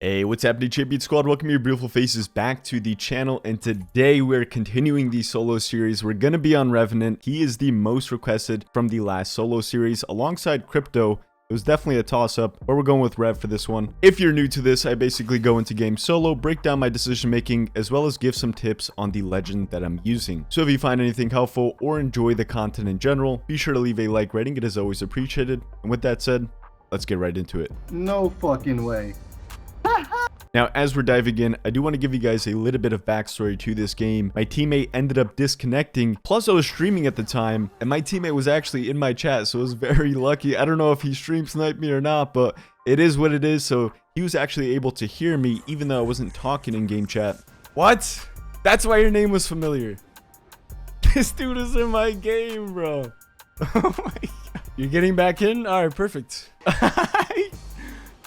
Hey, what's happening, Champion Squad? Welcome your beautiful faces back to the channel, and today we're continuing the solo series. We're gonna be on Revenant. He is the most requested from the last solo series, alongside Crypto. It was definitely a toss-up, but we're going with Rev for this one. If you're new to this, I basically go into game solo, break down my decision making, as well as give some tips on the legend that I'm using. So if you find anything helpful or enjoy the content in general, be sure to leave a like rating. It is always appreciated. And with that said, let's get right into it. No fucking way. Now, as we're diving in, I do want to give you guys a little bit of backstory to this game. My teammate ended up disconnecting, plus I was streaming at the time, and my teammate was actually in my chat, so I was very lucky. I don't know if he stream sniped me or not, but it is what it is, so he was actually able to hear me, even though I wasn't talking in game chat. What? That's why your name was familiar. This dude is in my game, bro. Oh my god. You're getting back in? Alright, perfect.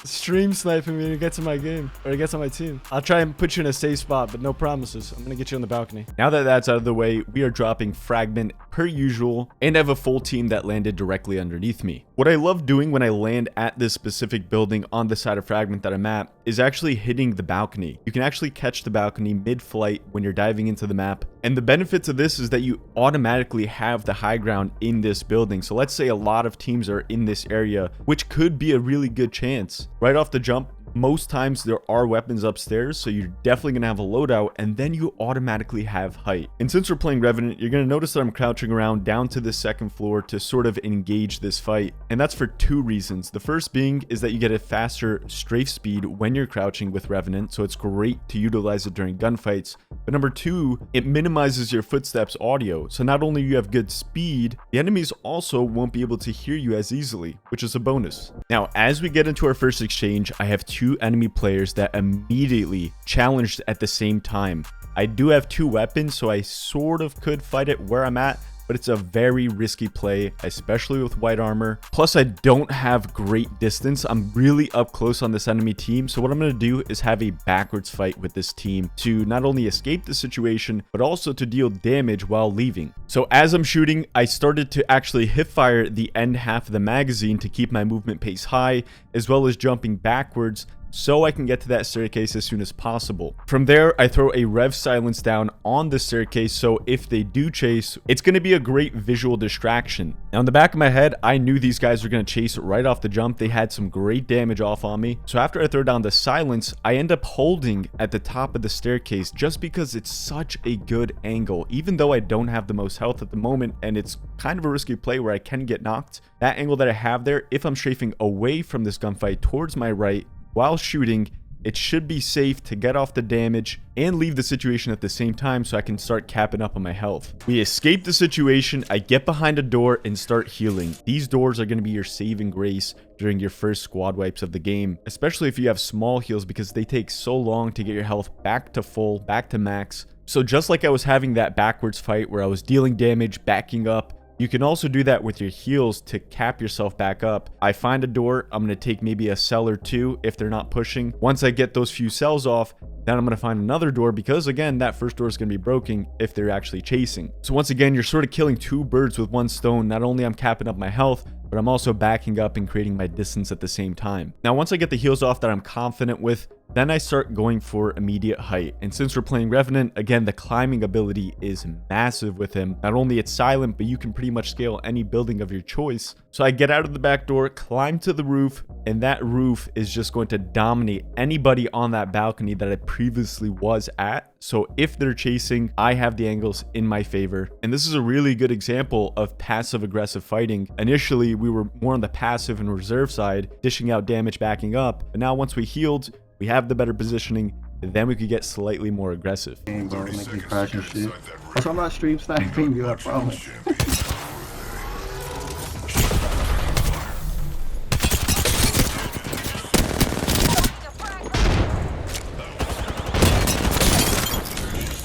Stream sniping me to get to my game, or to get to my team. I'll try and put you in a safe spot, but no promises. I'm gonna get you on the balcony. Now that that's out of the way, we are dropping Fragment per usual, and I have a full team that landed directly underneath me. What I love doing when I land at this specific building on the side of Fragment that I'm at is actually hitting the balcony. You can actually catch the balcony mid-flight when you're diving into the map, and the benefit to this is that you automatically have the high ground in this building. So let's say a lot of teams are in this area, which could be a really good chance. Right off the jump, most times there are weapons upstairs, so you're definitely going to have a loadout, and then you automatically have height. And since we're playing Revenant, you're going to notice that I'm crouching around down to the second floor to sort of engage this fight. And that's for two reasons. The first being is that you get a faster strafe speed when you're crouching with Revenant, so it's great to utilize it during gunfights. But number two, it minimizes your footsteps audio. So not only you have good speed, the enemies also won't be able to hear you as easily, which is a bonus. Now, as we get into our first exchange, I have two enemy players that immediately challenged at the same time. I do have two weapons, so I sort of could fight it where I'm at, but it's a very risky play, especially with white armor. Plus, I don't have great distance. I'm really up close on this enemy team, so what I'm going to do is have a backwards fight with this team to not only escape the situation, but also to deal damage while leaving. So as I'm shooting, I started to actually hip fire the end half of the magazine to keep my movement pace high, as well as jumping backwards so I can get to that staircase as soon as possible. From there, I throw a rev silence down on the staircase, so if they do chase, it's going to be a great visual distraction. Now, in the back of my head, I knew these guys were going to chase right off the jump. They had some great damage off on me. So after I throw down the silence, I end up holding at the top of the staircase just because it's such a good angle. Even though I don't have the most health at the moment, and it's kind of a risky play where I can get knocked, that angle that I have there, if I'm strafing away from this gunfight towards my right, while shooting, it should be safe to get off the damage and leave the situation at the same time so I can start capping up on my health. We escape the situation, I get behind a door and start healing. These doors are going to be your saving grace during your first squad wipes of the game, especially if you have small heals because they take so long to get your health back to full, back to max. So just like I was having that backwards fight where I was dealing damage, backing up, you can also do that with your heals to cap yourself back up. I find a door, I'm going to take maybe a cell or two if they're not pushing. Once I get those few cells off, then I'm going to find another door because, again, that first door is going to be broken if they're actually chasing. So once again, you're sort of killing two birds with one stone. Not only I'm capping up my health, but I'm also backing up and creating my distance at the same time. Now, once I get the heals off that I'm confident with, then I start going for immediate height. And since we're playing Revenant, again, the climbing ability is massive with him. Not only it's silent, but you can pretty much scale any building of your choice. So I get out of the back door, climb to the roof, and that roof is just going to dominate anybody on that balcony that I previously was at. So if they're chasing, I have the angles in my favor. And this is a really good example of passive aggressive fighting. Initially, we were more on the passive and reserve side, dishing out damage, backing up. But now once we healed, we have the better positioning, then we could get slightly more aggressive. Hey, bro, make me crash and shit. Also, I'm not stream sniping you, I promise.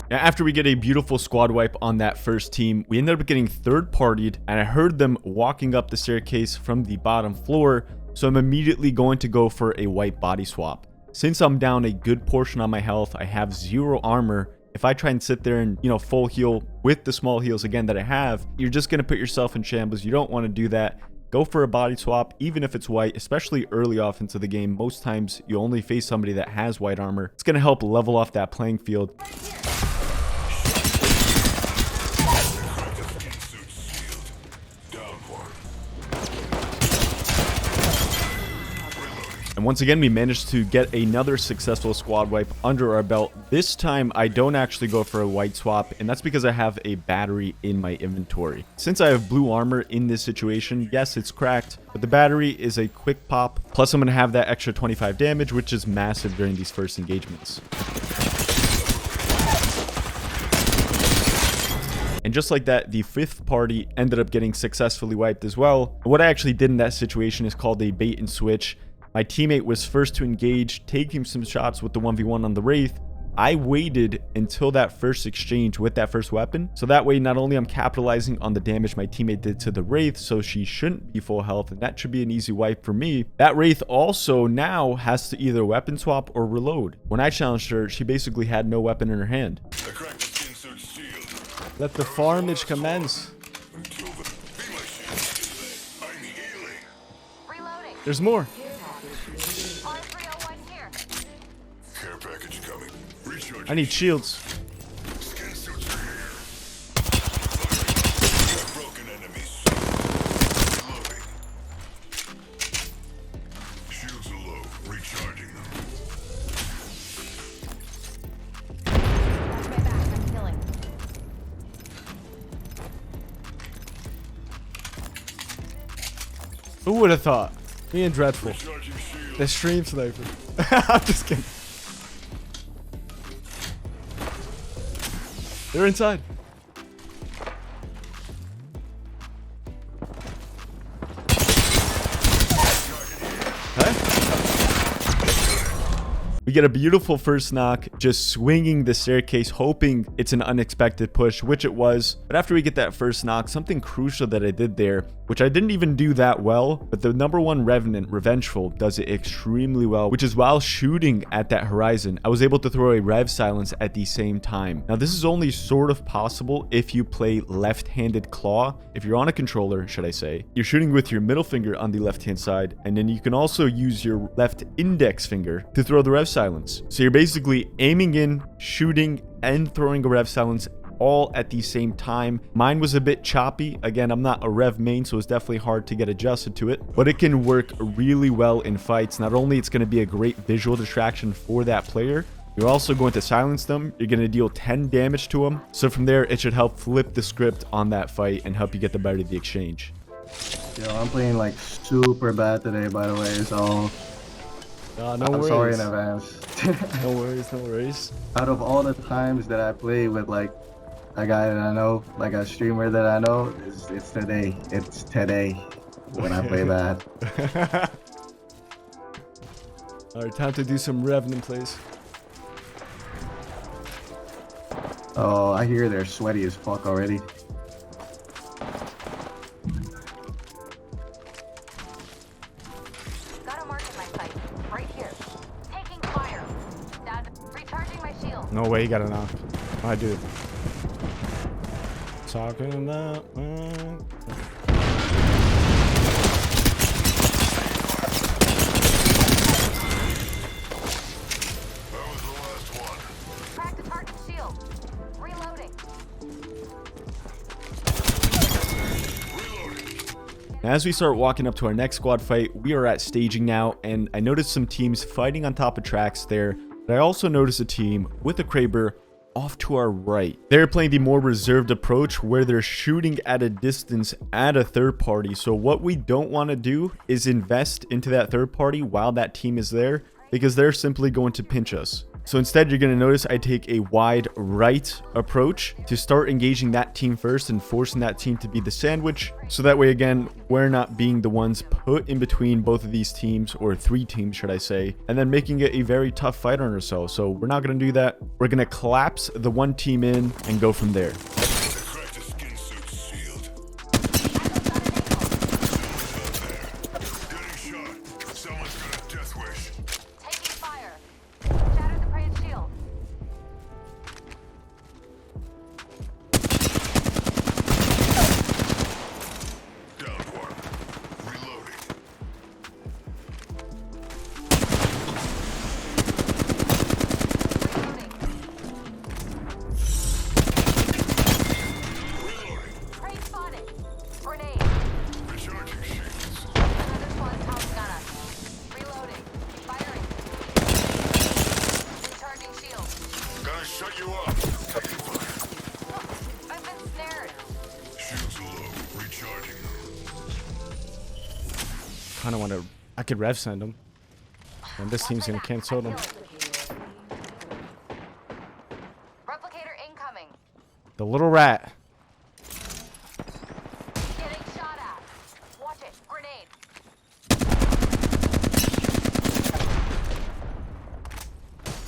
Now, after we get a beautiful squad wipe on that first team, we ended up getting third-partied, and I heard them walking up the staircase from the bottom floor, so I'm immediately going to go for a white body swap. Since I'm down a good portion on my health, I have 0 armor. If I try and sit there and, full heal with the small heals again that I have, you're just going to put yourself in shambles. You don't want to do that. go for a body swap, even if it's white, especially early off into the game. Most times you only face somebody that has white armor. It's going to help level off that playing field. And once again, we managed to get another successful squad wipe under our belt. This time, I don't actually go for a white swap, and that's because I have a battery in my inventory. Since I have blue armor in this situation, yes, it's cracked, but the battery is a quick pop. Plus, I'm going to have that extra 25 damage, which is massive during these first engagements. And just like that, the fifth party ended up getting successfully wiped as well. What I actually did in that situation is called a bait and switch. My teammate was first to engage, taking some shots with the 1v1 on the Wraith. I waited until that first exchange with that first weapon. So that way, not only I'm capitalizing on the damage my teammate did to the Wraith, so she shouldn't be full health, and that should be an easy wipe for me. That Wraith also now has to either weapon swap or reload. When I challenged her, she basically had no weapon in her hand. Let the farmage commence. There's more. I need shields. Shields are low. Recharging them. Who would have thought? Me and Dreadful. The stream sniper. I'm just kidding. They're inside. We get a beautiful first knock, just swinging the staircase, hoping it's an unexpected push, which it was. But after we get that first knock, something crucial that I did there, which I didn't even do that well, but the #1 Revenant, Revengeful, does it extremely well, which is while shooting at that horizon, I was able to throw a Rev Silence at the same time. Now, this is only sort of possible if you play left-handed claw. If you're on a controller, should I say, you're shooting with your middle finger on the left-hand side, and then you can also use your left index finger to throw the Rev Silence. So you're basically aiming in, shooting, and throwing a Rev Silence all at the same time. Mine was a bit choppy. Again, I'm not a Rev main, so it's definitely hard to get adjusted to it, but it can work really well in fights. Not only it's going to be a great visual distraction for that player, you're also going to silence them. You're going to deal 10 damage to them. So from there, it should help flip the script on that fight and help you get the better of the exchange. Yo, I'm playing like super bad today, by the way, so No I'm worries. sorry in advance. No worries, no worries. Out of all the times that I play with like a guy that I know, like a streamer that I know, it's today. It's today when I play bad. Alright, time to do some Revenant plays. Oh, I hear they're sweaty as fuck already. Got a mark in my sight. Right here. Taking fire. Dad, recharging my shield. No way, he got a knock. I do. Talking about. Crack the target shield. Reloading. As we start walking up to our next squad fight, we are at staging now, and I noticed some teams fighting on top of tracks there, but I also noticed a team with a Kraber off to our right. They're playing the more reserved approach where they're shooting at a distance at a third party. So what we don't want to do is invest into that third party while that team is there, because they're simply going to pinch us. So instead, you're going to notice I take a wide right approach to start engaging that team first and forcing that team to be the sandwich. So that way, again, we're not being the ones put in between both of these teams, or three teams, should I say, and then making it a very tough fight on ourselves. So we're not going to do that. We're going to collapse the one team in and go from there. kind of want to... I could rev send him. And this team's going to cancel them. Replicator incoming. The little rat. Getting shot at. Watch it. Grenade.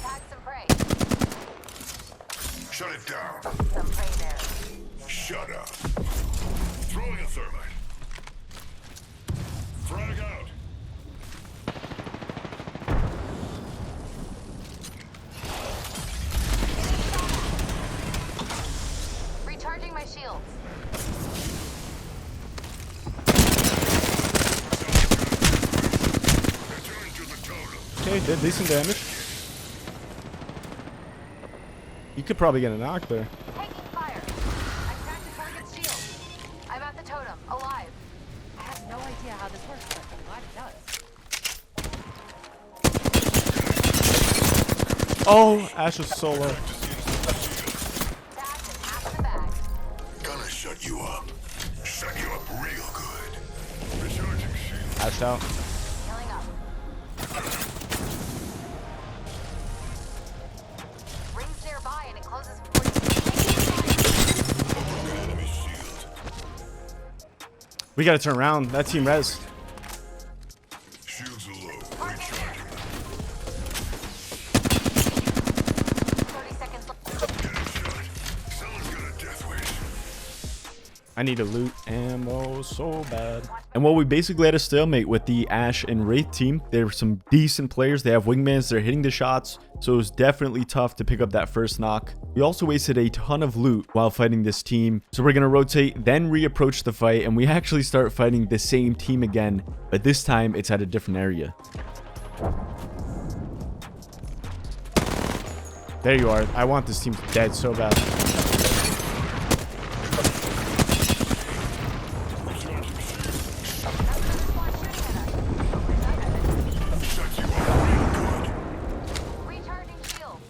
Tag some prey. Shut it down. Some prey there. Shut up. Throwing a thermite. Frag out. Recharging my shields. Return to the totem. Okay, did decent damage. You could probably get a knock there. Taking fire. I cracked the target's shield. I'm at the totem, alive. I have no idea how this works, but I'm glad it does. Oh, Ash is so low. Tag and half the bag. Gonna shut you up. Shut you up real good. Recharging shield. Ash out. Healing up. Rings nearby and it closes 40. Enemy shield. We got to turn around. That team res. Shields are low. Recharging. 30 seconds left. Getting shot. Someone's got a death wish. I need to loot ammo so bad. And while we basically had a stalemate with the Ash and Wraith team, there were some decent players. They have wingmans, they're hitting the shots, so it was definitely tough to pick up that first knock. We also wasted a ton of loot while fighting this team, so we're gonna rotate, then reapproach the fight, and we actually start fighting the same team again, but this time it's at a different area. There you are. I want this team dead so bad. Shut you up real good. Recharging shield.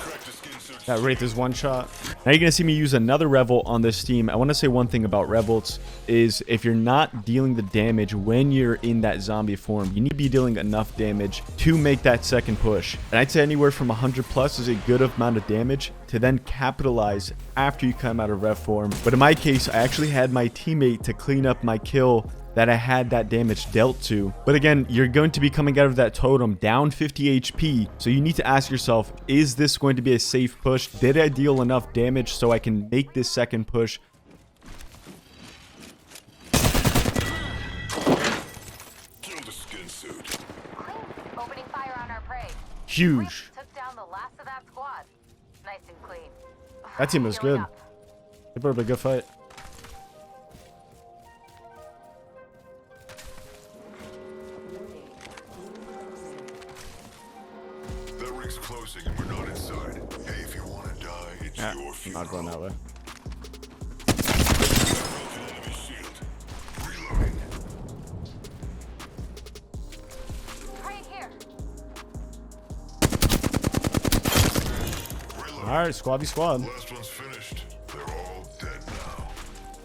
Cracked the skin suit. That Wraith is one shot. Now you're going to see me use another Revel on this team. I want to say one thing about Revels is if you're not dealing the damage when you're in that zombie form, you need to be dealing enough damage to make that second push. And I'd say anywhere from 100 plus is a good amount of damage to then capitalize after you come out of Rev form. But in my case, I actually had my teammate to clean up my kill that I had that damage dealt to. But again, you're going to be coming out of that totem down 50 HP, so you need to ask yourself, is this going to be a safe push? Did I deal enough damage so I can make this second push? Kill the skin suit. Clean. Opening fire on our prey. Huge. Took down the last of that squad. Nice and clean. That team was Healing good. up. They put up a good fight. That ring's closing and we're not inside. Hey, if you want to die, it's Yeah, your I'm funeral. not going that way. Enemy shield. Reloading. Prey here. Reloading. All right, squad v squad. Last one's finished. They're all dead now.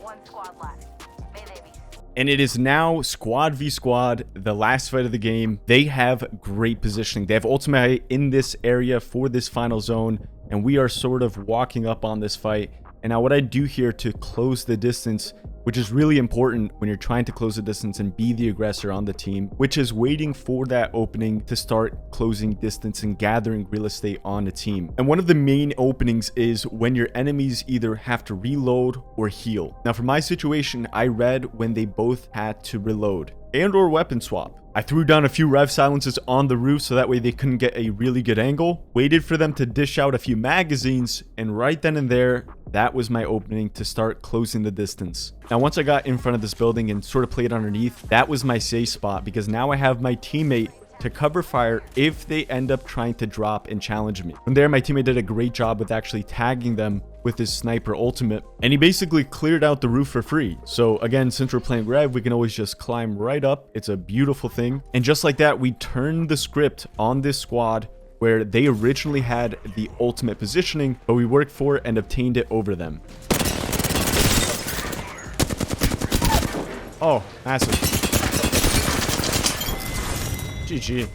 One squad left. May they be. And it is now squad v squad, the last fight of the game. They have great positioning. They have ultimate in this area for this final zone, and we are sort of walking up on this fight. And now what I do here to close the distance, which is really important when you're trying to close the distance and be the aggressor on the team, which is waiting for that opening to start closing distance and gathering real estate on the team. And one of the main openings is when your enemies either have to reload or heal. Now for my situation, I read when they both had to reload and or weapon swap. I threw down a few rev silences on the roof so that way they couldn't get a really good angle, waited for them to dish out a few magazines, and right then and there, that was my opening to start closing the distance. Now once I got in front of this building and sort of played underneath, that was my safe spot because now I have my teammate to cover fire if they end up trying to drop and challenge me. From there, my teammate did a great job with actually tagging them with his sniper ultimate, and he basically cleared out the roof for free. So again, since we're playing Rev, we can always just climb right up. It's a beautiful thing. And just like that, we turned the script on this squad where they originally had the ultimate positioning, but we worked for and obtained it over them. Oh, massive. GG.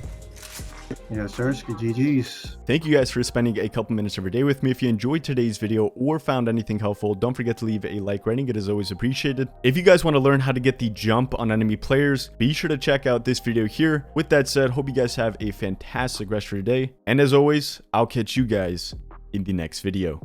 Yes, sir. GG's. Thank you guys for spending a couple minutes of your day with me. If you enjoyed today's video or found anything helpful, don't forget to leave a like rating. It is always appreciated. If you guys want to learn how to get the jump on enemy players, be sure to check out this video here. With that said, hope you guys have a fantastic rest of your day. And as always, I'll catch you guys in the next video.